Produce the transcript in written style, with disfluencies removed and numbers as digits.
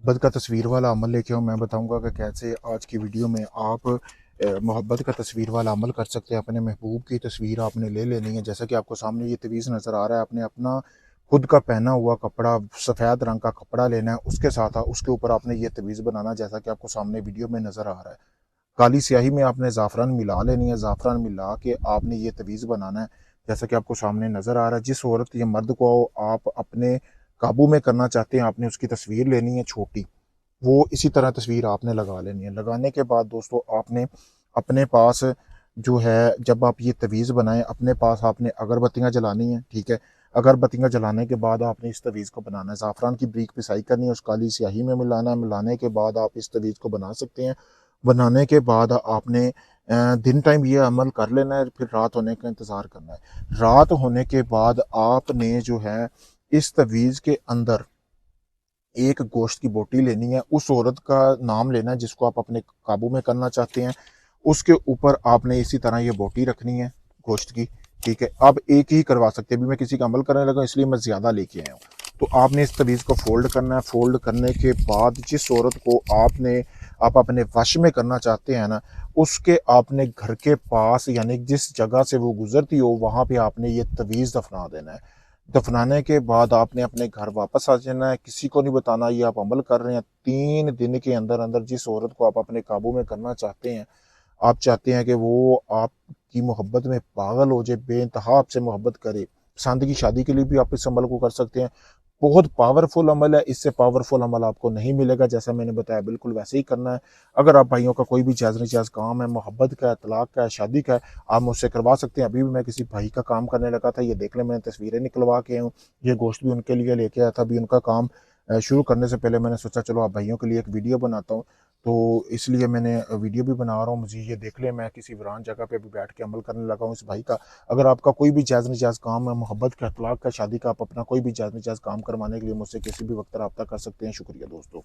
मोहब्बत का तस्वीर वाला अमल लेके आऊँ। मैं बताऊँगा कि कैसे आज की वीडियो में आप मोहब्बत का तस्वीर वाला अमल कर सकते हैं। अपने महबूब की तस्वीर आपने ले लेनी है। जैसा कि आपको सामने ये तवीज़ नज़र आ रहा है, आपने अपना खुद का पहना हुआ कपड़ा, सफ़ेद रंग का कपड़ा लेना है, उसके साथ उसके ऊपर आपने ये तवीज़ बनाना है, जैसा कि आपको सामने वीडियो में नज़र आ रहा है। काली स्याही में आपने ज़ाफ़रान मिला लेनी है, ज़ाफ़रान मिला के आपने ये तवीज़ बनाना है, जैसा कि आपको सामने नज़र आ रहा है। जिस औरत या मर्द को आप अपने काबू में करना चाहते हैं, आपने उसकी तस्वीर लेनी है छोटी, वो इसी तरह तस्वीर आपने लगा लेनी है। लगाने के बाद दोस्तों आपने अपने पास जो है, जब आप ये तवीज़ बनाएँ, अपने पास आपने अगरबत्तियाँ जलानी हैं, ठीक है? अगरबत्तियाँ जलाने के बाद आपने इस तवीज़ को बनाना है। ज़ाफ़रान की बारीक पिसाई करनी है, उस काली स्याही में मिलाना है। मिलाने के बाद आप इस तवीज़ को बना सकते हैं। बनाने के बाद आपने दिन टाइम ये अमल कर लेना है, फिर रात होने का इंतज़ार करना है। रात होने के बाद आपने जो है, इस तवीज़ के अंदर एक गोश्त की बोटी लेनी है, उस औरत का नाम लेना है जिसको आप अपने काबू में करना चाहते हैं। उसके ऊपर आपने इसी तरह ये बोटी रखनी है गोश्त की, ठीक है? आप एक ही करवा सकते हैं, अभी मैं किसी का अमल करने लगा इसलिए मैं ज़्यादा लेके आया हूँ। तो आपने इस तवीज़ को फ़ोल्ड करना है। फ़ोल्ड करने के बाद जिस औरत को आप अपने वश में करना चाहते हैं ना, उसके आपने घर के पास, यानी जिस जगह से वो गुजरती हो, वहाँ पे आपने ये तवीज़ दफना देना है। दफनाने के बाद आपने अपने घर वापस आ जाना है, किसी को नहीं बताना ये आप अमल कर रहे हैं। 3 दिन के अंदर अंदर जिस औरत को आप अपने काबू में करना चाहते हैं, आप चाहते हैं कि वो आपकी मोहब्बत में पागल हो जाए, बेइंतहा आपसे मोहब्बत करे, पसंद की शादी के लिए भी आप इस अमल को कर सकते हैं। बहुत पावरफुल अमल है, इससे पावरफुल अमल आपको नहीं मिलेगा। जैसा मैंने बताया बिल्कुल वैसे ही करना है। अगर आप भाइयों का कोई भी जायज़ नाजायज़ काम है, मोहब्बत का है, तलाक का है, शादी का है, आप मुझसे करवा सकते हैं। अभी भी मैं किसी भाई का काम करने लगा था, ये देख लें, मैंने तस्वीरें निकलवा के हूँ। ये गोश्त भी उनके लिए लेके आया था। अभी उनका काम शुरू करने से पहले मैंने सोचा चलो आप भाइयों के लिए एक वीडियो बनाता हूँ, तो इसलिए मैंने वीडियो भी बना रहा हूँ। मुझे ये देख लें, मैं किसी वीरान जगह पे भी बैठ के अमल करने लगा हूँ इस भाई का। अगर आपका कोई भी जायज़ नाजायज़ काम है, मोहब्बत का, तलाक का, शादी का, आप अपना कोई भी जायज़ नाजायज़ काम करवाने के लिए मुझसे किसी भी वक्त रब्ता कर सकते हैं। शुक्रिया दोस्तों।